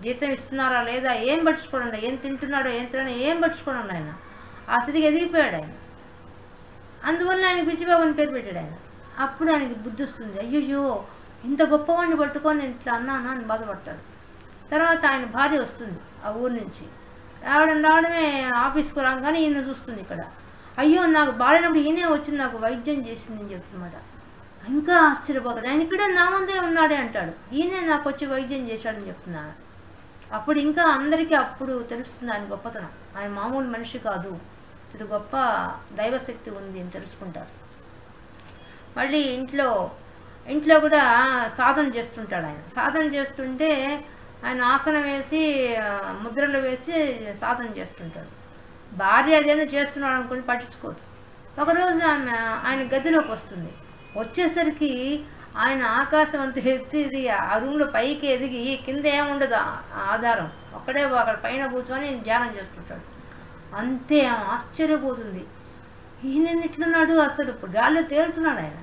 జీతం ఇస్తున్నారా లేదా ఏం పట్టించుకోవడం లేదు, ఏం తింటున్నాడో ఏం పట్టించుకోవడం ఆయన. ఆ స్థితికి ఎదిగిపోయాడు ఆయన. అందువల్ల ఆయనకి పిచ్చిబాబు అని పేరు పెట్టాడు ఆయన. అప్పుడు ఆయనకి బుద్ధి వస్తుంది, అయ్యో ఇంత గొప్పవాడిని పట్టుకొని నేను ఇట్లా అన్నానా అని బాధపడతాడు. తర్వాత ఆయన భార్య వస్తుంది ఆ ఊరి నుంచి. రావడమే ఆఫీస్కు రాగానే ఈయన చూస్తుంది ఇక్కడ. అయ్యో నాకు బాగాలేనప్పుడు ఈయనే వచ్చింది, నాకు వైద్యం చేసింది అని చెప్తున్నమాట. ఇంకా ఆశ్చర్యపోతాడు. ఆయన ఇక్కడే నా ముందే ఉన్నాడే అంటాడు, ఈయనే నాకు వచ్చి వైద్యం చేశాడని చెప్తున్నాడు. అప్పుడు ఇంకా అందరికీ అప్పుడు తెలుస్తుంది ఆయన గొప్పతనం. ఆయన మామూలు మనిషి కాదు, ఇది గొప్ప దైవశక్తి ఉంది అని తెలుసుకుంటారు. మళ్ళీ ఇంట్లో కూడా సాధన చేస్తుంటాడు ఆయన. సాధన చేస్తుంటే ఆయన ఆసనం వేసి ముద్రలు వేసి సాధన చేస్తుంటాడు. భార్య అదేదో చేస్తున్నాడు అనుకుని పట్టించుకోదు. ఒకరోజు ఆయన గదిలోకి వస్తుంది. వచ్చేసరికి ఆయన ఆకాశం అంత ఎత్తి ఆ రూమ్లో పైకి ఎదిగి కింద ఏముండదు ఆధారం, ఒక్కడే అక్కడ పైన కూర్చొని ధ్యానం చేస్తుంటాడు. అంతే ఆశ్చర్యపోతుంది, ఈయన ఇట్లున్నాడు, అసలు గాల్లో తేలుతున్నాడు ఆయన.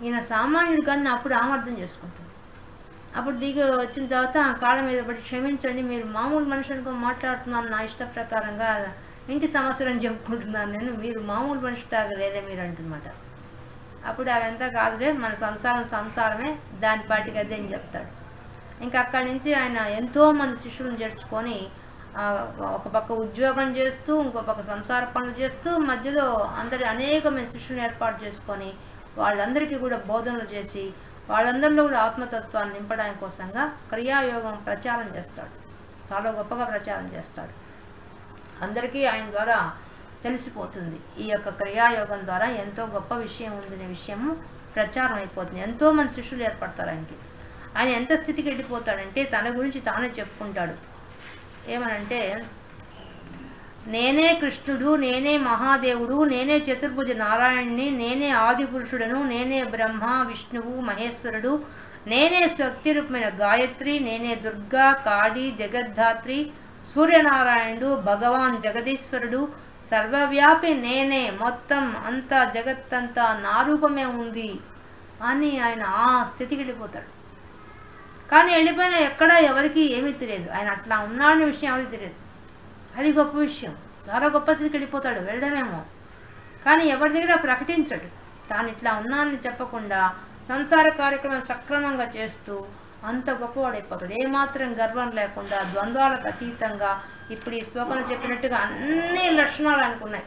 ఈయన సామాన్యుడు కానీ అప్పుడు ఆమర్థం చేసుకుంటుంది. అప్పుడు దిగి వచ్చిన తర్వాత ఆ కాళ్ళ మీద పడి, క్షమించండి, మీరు మామూలు మనిషి అనుకో మాట్లాడుతున్నాను, నా ఇష్ట ప్రకారంగా ఇంటి సమస్యలను చెప్పుకుంటున్నాను నేను, మీరు మామూలు మనిషి తాగలేదే మీరు అంటున్నమాట. అప్పుడు అవంతా కాదులే, మన సంసారమే, దాని పాటికి అదే అని చెప్తాడు. ఇంకా అక్కడి నుంచి ఆయన ఎంతోమంది శిష్యులను చేర్చుకొని ఒక పక్క ఉద్యోగం చేస్తూ, ఇంకో పక్క సంసార పనులు చేస్తూ, మధ్యలో అనేకమైన శిష్యులను ఏర్పాటు చేసుకొని వాళ్ళందరికీ కూడా బోధనలు చేసి వాళ్ళందరిలో కూడా ఆత్మతత్వాన్ని నింపడానికి కోసంగా క్రియాయోగం ప్రచారం చేస్తాడు. చాలా గొప్పగా ప్రచారం చేస్తాడు. అందరికీ ఆయన ద్వారా తెలిసిపోతుంది, ఈ యొక్క క్రియాయోగం ద్వారా ఎంతో గొప్ప విషయం ఉందనే విషయము ప్రచారం అయిపోతుంది. ఎంతోమంది శిష్యులు ఏర్పడతారు ఆయనకి. ఆయన ఎంత స్థితికి వెళ్ళిపోతాడంటే తన గురించి తానే చెప్పుకుంటాడు. ఏమనంటే, నేనే కృష్ణుడు, నేనే మహాదేవుడు, నేనే చతుర్భుజ నారాయణుని, నేనే ఆది పురుషుడను, నేనే బ్రహ్మ విష్ణువు మహేశ్వరుడు, నేనే శక్తి రూపమైన గాయత్రి, నేనే దుర్గా కాళీ జగద్ధాత్రి, సూర్యనారాయణుడు, భగవాన్ జగదీశ్వరుడు, సర్వవ్యాపి నేనే, మొత్తం అంతా జగత్తంతా నా రూపమే ఉంది అని ఆయన ఆ స్థితికి వెళ్ళిపోతాడు. కానీ వెళ్ళిపోయినా ఎక్కడా ఎవరికి ఏమీ తెలియదు, ఆయన అట్లా ఉన్నాడనే విషయం ఎవరికి తెలియదు. అది గొప్ప విషయం. చాలా గొప్ప స్థితికి వెళ్ళిపోతాడు, వెళ్ళడమేమో, కానీ ఎవరి దగ్గర ప్రకటించడు. తాను ఇట్లా ఉన్నానని చెప్పకుండా సంసార కార్యక్రమం సక్రమంగా చేస్తూ అంత గొప్పవాడైపోతాడు. ఏమాత్రం గర్వం లేకుండా, ద్వంద్వాలకు అతీతంగా. ఇప్పుడు ఈ శ్లోకంలో చెప్పినట్టుగా అన్ని లక్షణాలు అనుకున్నాయి,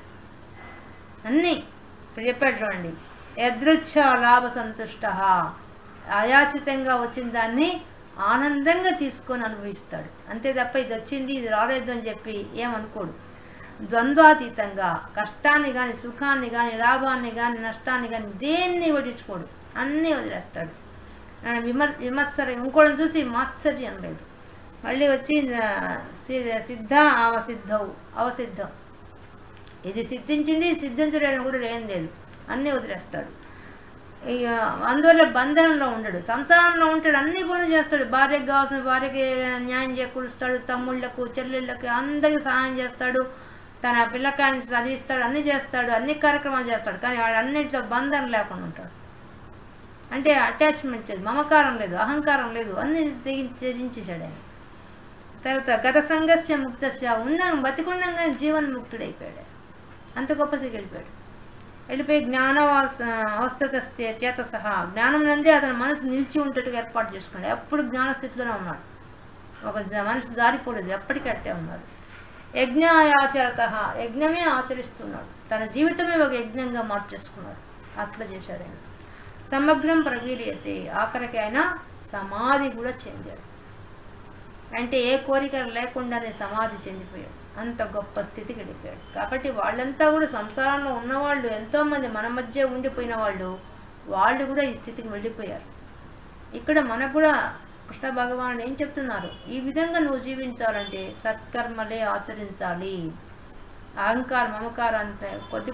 అన్నీ ఇప్పుడు చెప్పాడు చూడండి. యదృచ్ఛ లాభ సంతుష్ట, అయాచితంగా వచ్చిన దాన్ని ఆనందంగా తీసుకొని అనుభవిస్తాడు. అంతే తప్ప ఇది వచ్చింది ఇది రాలేదు అని చెప్పి ఏమనుకోడు. ద్వంద్వాతీతంగా కష్టాన్ని కానీ, సుఖాన్ని కానీ, లాభాన్ని కానీ, నష్టాన్ని కానీ దేన్ని వడ్డించుకోడు, అన్నీ వదిలేస్తాడు. విమత్సరం, ఇంకోళ్ళని చూసి మాత్సర్యం లేదు. మళ్ళీ వచ్చి సిద్ధ అవసిద్ధం, ఇది సిద్ధించింది సిద్ధించడం కూడా ఏం లేదు, అన్నీ వదిలేస్తాడు. ఇక అందువల్ల బంధనంలో ఉండడు, సంసారంలో ఉంటాడు, అన్ని పనులు చేస్తాడు. భార్యకు కావాల్సిన భార్యకి న్యాయం చేకూరుస్తాడు, తమ్ముళ్ళకు చెల్లెళ్ళకి అందరికీ సహాయం చేస్తాడు, తన పిల్లకాయని చదివిస్తాడు, అన్నీ చేస్తాడు, అన్ని కార్యక్రమాలు చేస్తాడు. కానీ వాడు అన్నింటిలో బంధనం లేకుండా ఉంటాడు. అంటే అటాచ్మెంట్ లేదు, మమకారం లేదు, అహంకారం లేదు, అన్ని త్యజించేశాడు ఆయన. తర్వాత గత సంఘర్ష ముక్తస్య, బతికుండంగా జీవన్ముక్తుడైపోయాడు. అంత గొప్ప స్థితికి వెళ్ళిపోయి జ్ఞానవస్థతే చేతసహ, జ్ఞానం నందే అతని మనసు నిలిచి ఉంటట్టుగా ఏర్పాటు చేసుకున్నాడు. ఎప్పుడు జ్ఞానస్థితిలోనే ఉన్నాడు, ఒక మనసు జారిపోలేదు, ఎప్పటికీ అట్టే ఉన్నాడు. యజ్ఞాయాచరత, యజ్ఞమే ఆచరిస్తున్నాడు, తన జీవితమే ఒక యజ్ఞంగా మార్చేసుకున్నాడు. అట్లా చేశాడు ఆయన. సమగ్రం ప్రవీర్యతే, ఆఖరికి ఆయన సమాధి కూడా చెందాడు. అంటే ఏ కోరిక లేకుండానే సమాధి చెందిపోయాడు, అంత గొప్ప స్థితికి వెళ్ళిపోయాడు. కాబట్టి వాళ్ళంతా కూడా సంసారంలో ఉన్నవాళ్ళు, ఎంతోమంది మన మధ్య ఉండిపోయిన వాళ్ళు కూడా ఈ స్థితికి వెళ్ళిపోయారు. ఇక్కడ మనకు కూడా కృష్ణ భగవానుడు ఏం చెప్తున్నారు, ఈ విధంగా నువ్వు జీవించాలంటే సత్కర్మలే ఆచరించాలి. అహంకారం మమకారాన్ని కొద్ది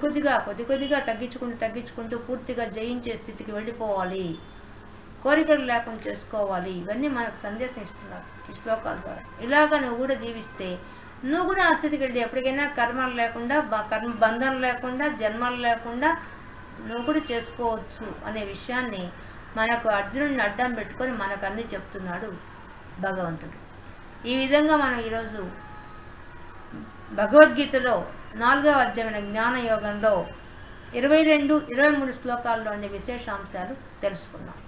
కొద్దిగా తగ్గించుకుంటూ పూర్తిగా జయించే స్థితికి వెళ్ళిపోవాలి, కోరికలు లేకుండా చేసుకోవాలి. ఇవన్నీ మనకు సందేశం ఇస్తున్నారు ఈ శ్లోకాల ద్వారా. ఇలాగా నువ్వు కూడా జీవిస్తే నువ్వు కూడా ఆ స్థితికి వెళ్ళి ఎప్పటికైనా కర్మలు లేకుండా, కర్మ బంధం లేకుండా, జన్మలు లేకుండా నువ్వు కూడా చేసుకోవచ్చు అనే విషయాన్ని మనకు అర్జునుడిని అడ్డం పెట్టుకొని మనకు అన్నీ చెప్తున్నాడు భగవంతుడు. ఈ విధంగా మనం ఈరోజు భగవద్గీతలో 4వ అధ్యాయమైన జ్ఞానయోగంలో 22, 23 శ్లోకాల్లో ఉండే విశేషాంశాలు తెలుసుకున్నాం.